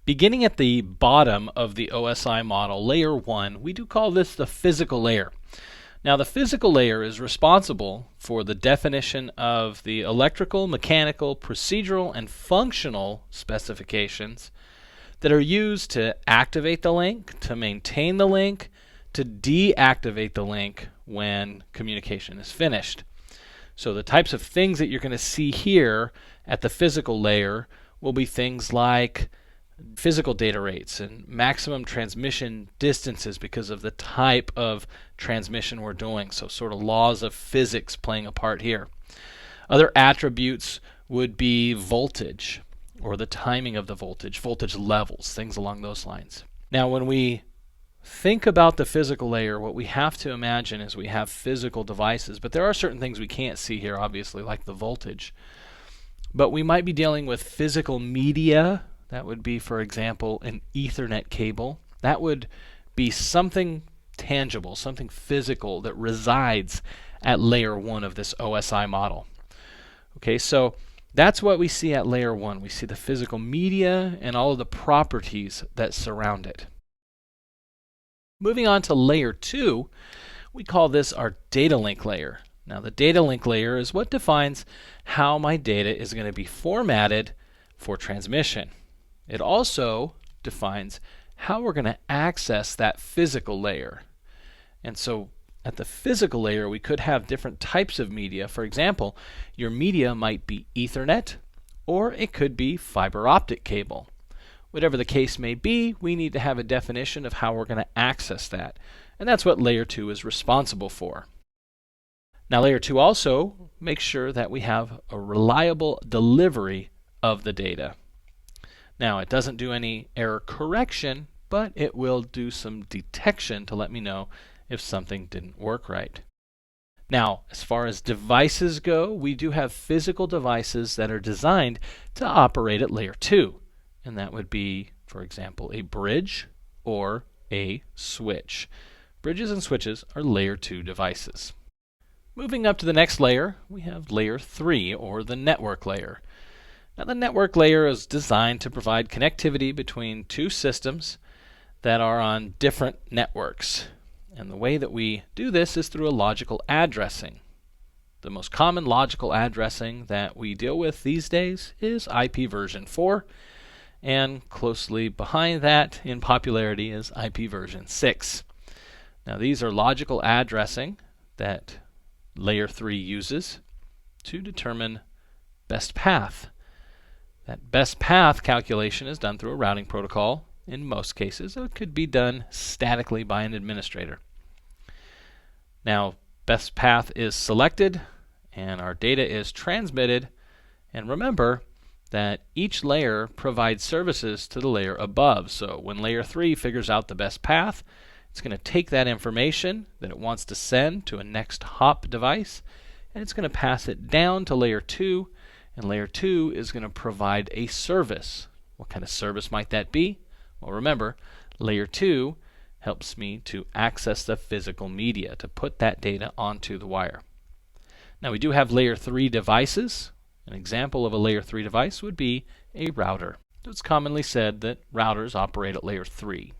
Beginning at the bottom of the OSI model, layer 1, we do call this the physical layer. Now the physical layer is responsible for the definition of the electrical, mechanical, procedural, and functional specifications that are used to activate the link, to maintain the link, to deactivate the link when communication is finished. So the types of things that you're going to see here at the physical layer will be things like physical data rates and maximum transmission distances because of the type of transmission we're doing. So sort of laws of physics playing a part here. Other attributes would be voltage or the timing of the voltage levels, things along those lines. Now when we think about the physical layer, what we have to imagine is we have physical devices, but there are certain things we can't see here, obviously, like the voltage. But we might be dealing with physical media. That would be, for example, an Ethernet cable. That would be something tangible, something physical that resides at layer 1 of this OSI model. Okay, so that's what we see at layer 1. We see the physical media and all of the properties that surround it. Moving on to layer 2, we call this our data link layer. Now the data link layer is what defines how my data is going to be formatted for transmission. It also defines how we're going to access that physical layer. And so at the physical layer, we could have different types of media. For example, your media might be Ethernet, or it could be fiber optic cable. Whatever the case may be, we need to have a definition of how we're going to access that. And that's what layer 2 is responsible for. Now layer 2 also makes sure that we have a reliable delivery of the data. Now it doesn't do any error correction, but it will do some detection to let me know if something didn't work right. Now, as far as devices go, we do have physical devices that are designed to operate at layer 2. And that would be, for example, a bridge or a switch. Bridges and switches are layer 2 devices. Moving up to the next layer, we have layer 3, or the network layer. Now the network layer is designed to provide connectivity between two systems that are on different networks. And the way that we do this is through a logical addressing. The most common logical addressing that we deal with these days is IP version 4, and closely behind that in popularity is IP version 6. Now these are logical addressing that layer 3 uses to determine best path. That best path calculation is done through a routing protocol in most cases. It could be done statically by an administrator. Now, best path is selected and our data is transmitted. And remember that each layer provides services to the layer above. So when layer 3 figures out the best path, it's going to take that information that it wants to send to a next hop device, and it's going to pass it down to layer 2. And layer 2 is going to provide a service. What kind of service might that be? Well, remember, layer 2 helps me to access the physical media, to put that data onto the wire. Now we do have layer 3 devices. An example of a layer 3 device would be a router. It's commonly said that routers operate at layer 3.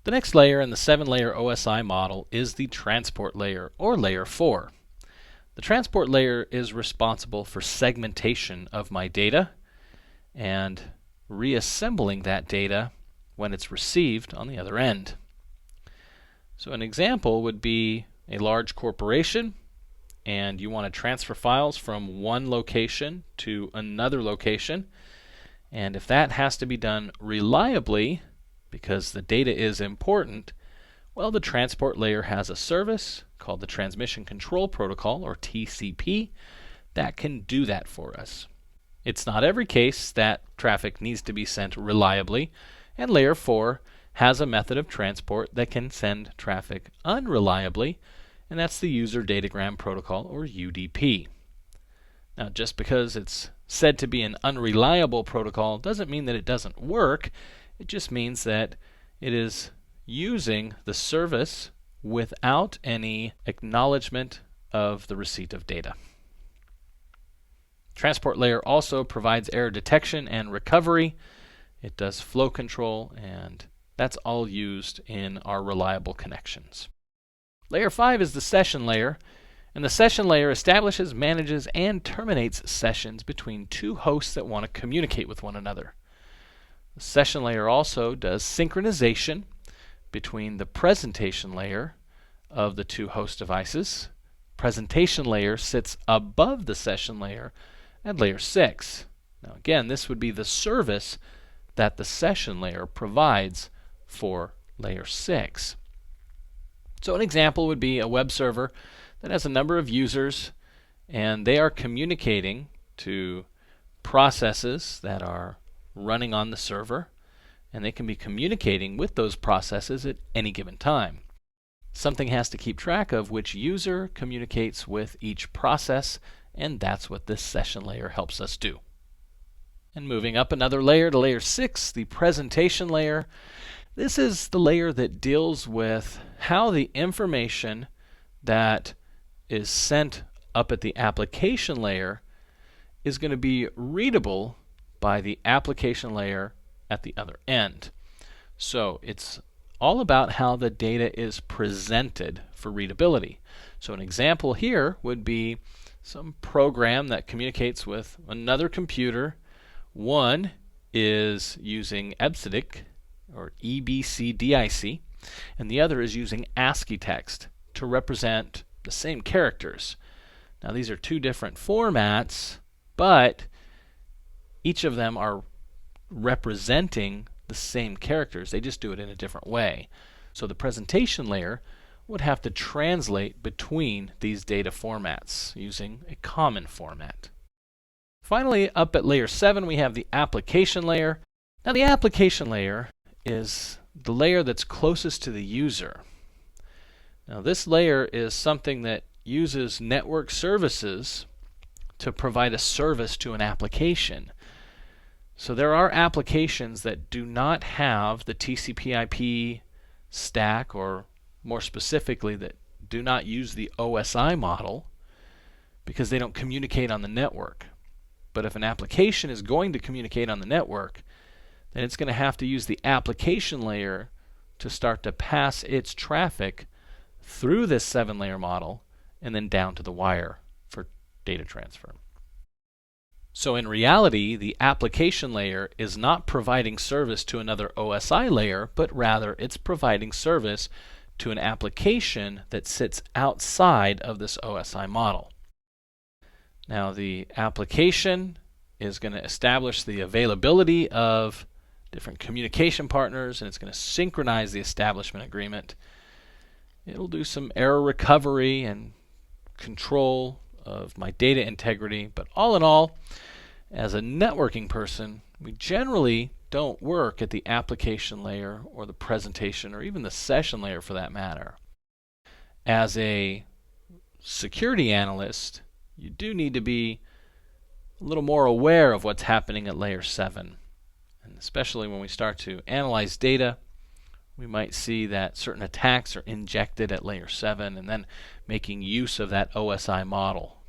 The next layer in the 7-layer OSI model is the transport layer, or layer 4. The transport layer is responsible for segmentation of my data and reassembling that data when it's received on the other end. So an example would be a large corporation, and you want to transfer files from one location to another location. And if that has to be done reliably, because the data is important, well, the transport layer has a service called the Transmission Control Protocol, or TCP, that can do that for us. It's not every case that traffic needs to be sent reliably, and layer 4 has a method of transport that can send traffic unreliably, and that's the User Datagram Protocol, or UDP. Now, just because it's said to be an unreliable protocol doesn't mean that it doesn't work. It just means that it is using the service without any acknowledgement of the receipt of data. Transport layer also provides error detection and recovery. it does flow control, and that's all used in our reliable connections. Layer 5 is the session layer, and the session layer establishes, manages, and terminates sessions between two hosts that want to communicate with one another. The session layer also does synchronization between the presentation layer of the two host devices. Presentation layer sits above the session layer at layer 6. Now again, this would be the service that the session layer provides for layer 6. So an example would be a web server that has a number of users, and they are communicating to processes that are running on the server, and they can be communicating with those processes at any given time. Something has to keep track of which user communicates with each process, and that's what this session layer helps us do. And moving up another layer to layer 6, the presentation layer. This is the layer that deals with how the information that is sent up at the application layer is going to be readable by the application layer at the other end. So it's all about how the data is presented for readability. So an example here would be some program that communicates with another computer. One is using EBCDIC, or EBCDIC, and the other is using ASCII text to represent the same characters. Now these are two different formats, but each of them are representing the same characters. They just do it in a different way. So the presentation layer would have to translate between these data formats using a common format. Finally, up at layer 7, we have the application layer. Now the application layer is the layer that's closest to the user. Now this layer is something that uses network services to provide a service to an application. So there are applications that do not have the TCP/IP stack, or more specifically that do not use the OSI model because they don't communicate on the network. But if an application is going to communicate on the network, then it's going to have to use the application layer to start to pass its traffic through this 7-layer model and then down to the wire for data transfer. So in reality, the application layer is not providing service to another OSI layer, but rather it's providing service to an application that sits outside of this OSI model. Now the application is going to establish the availability of different communication partners, and it's going to synchronize the establishment agreement. It'll do some error recovery and control of my data integrity, but all in all, as a networking person, we generally don't work at the application layer or the presentation or even the session layer for that matter. As a security analyst, you do need to be a little more aware of what's happening at layer 7. And especially when we start to analyze data, we might see that certain attacks are injected at layer 7 and then making use of that OSI model.